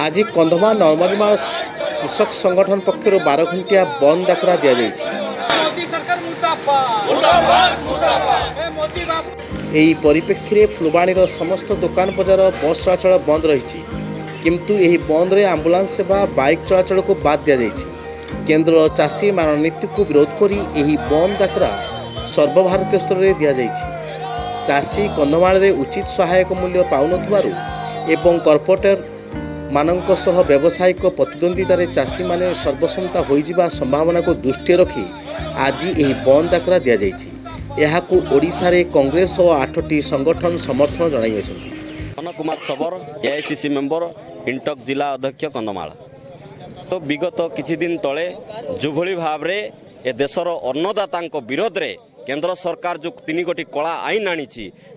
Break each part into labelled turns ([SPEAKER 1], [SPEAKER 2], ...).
[SPEAKER 1] आज कंधमाल नर्मलीमा कृषक संगठन पक्षर 12 घंटिया बंद डाकरा दि परिप्रेक्षी में फुलवाणी समस्त दुकान बजार बस चलाचल बंद रही किंतु यही बंद रे आंबुलांस सेवा बाइक चलाचल को बाद दि केन्द्र चाषी रणनीति को विरोध कर बंद डाकरा सर्वभारतीय स्तर में दि जाइए। चाषी कंधमाल उचित सहायक मूल्य पाउनथुवारु एवं कॉर्पोरेटर मानक सह व्यावसायिक प्रतिद्वंदितार चाषी माने सर्वसम्मता होइजिबा संभावना को दृष्टि रखी आज यह बंद डाकरा दि जाइए। ओडिशा रे कांग्रेस और 8टी संगठन समर्थन जणाइछन्ति।
[SPEAKER 2] कनक कुमार सबर एआईसीसी मेंबर इंटक जिला अध्यक्ष कंधमाल। तो विगत किछि दिन तले जुभली भाव रे ए देशर अन्नदाता विरोध रे केंद्र सरकार जो 3 गोटी कला आईन आनी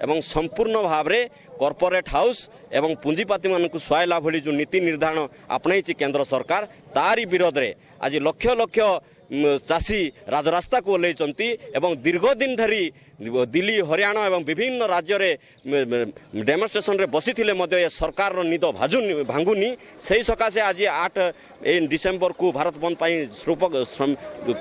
[SPEAKER 2] एवं संपूर्ण भाव में कॉर्पोरेट हाउस एवं पुंजीपाती मानक सुहायला भली जो नीति निर्धारण आपणाई केंद्र सरकार तारी विरोध रे आज लक्ष लक्ष चाषी राजरास्ता को ओह्लैचंती एवं दीर्घ दिन धरी दिल्ली हरियाणा एवं विभिन्न राज्य में डेमोन्स्ट्रेशन रे बसी थिले मध्य ये सरकार निद भांगुनी से सकाशे आज 8 डिसेम्बर को भारत बंद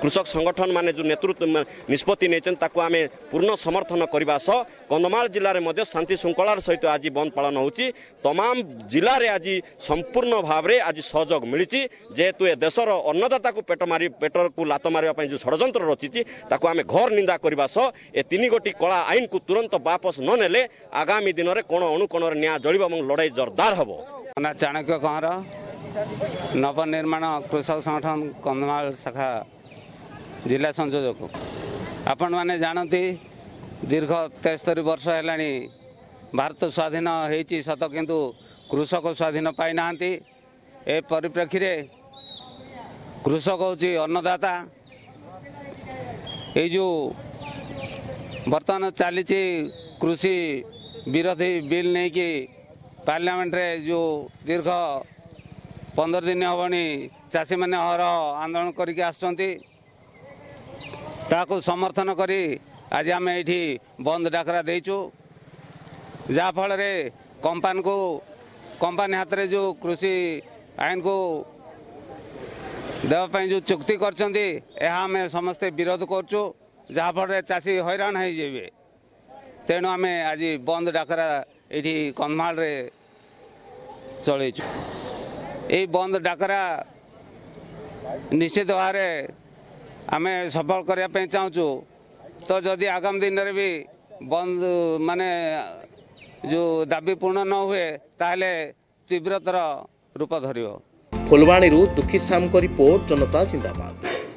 [SPEAKER 2] कृषक संगठन माने जो नेतृत्व निष्पत्ति नहीं आम पूर्ण समर्थन करने सह कंधमाल जिले में शांति श्रृंखलार सहित आज बंद पालन होची। तमाम जिले में आज संपूर्ण भाव में आज सहयोग मिली जेहेतु ए देशर अन्नदाता को पेट को लात मारे जो षड्यंत्र रची आम घर निंदा करने सह ए 3 गोटी कला आईन को तुरंत वापस न नेले आगामी दिन में कोण अनुकोण न्याय जड़ और लड़ाई जोरदार हम।
[SPEAKER 3] चाणक्य कंवर नवनिर्माण कृषक संगठन कंधमाल शाखा जिला संयोजक। आपण मैंने जानती दीर्घ 73 वर्ष है भारत स्वाधीन होती सत किंतु कृषक स्वाधीन पाई ना। ए परिप्रेक्षी में कृषक होची अन्नदाता। ये जो बर्तमान चली कृषि विरोधी बिल नहीं कि पार्लियामेंट रे जो दीर्घ 15 दिन हवनी चाषी मैंने हर आंदोलन करके आसुचंती ताको समर्थन करी आज आम ये बंद डाकरा देचु जहाँफल कंपानी हाथ में जो कृषि आईन को देवाई जो चुक्ति करछंती आम समस्ते विरोध करचु जहाँफल चाषी हैरान हो तेणु आम आज बंद डाकरा ये कंधमाल रे चलैचु। ये बंद डाकरा निश्चित भाव आम सफल करने चाहूँ। तो जदि आगामी दिन में भी बंद माने जो दाबी पूर्ण न हुए ताहले तीव्रतर रूप धरियो।
[SPEAKER 1] फुलवाणी दुखी साम को रिपोर्ट जनता जिंदाबाद।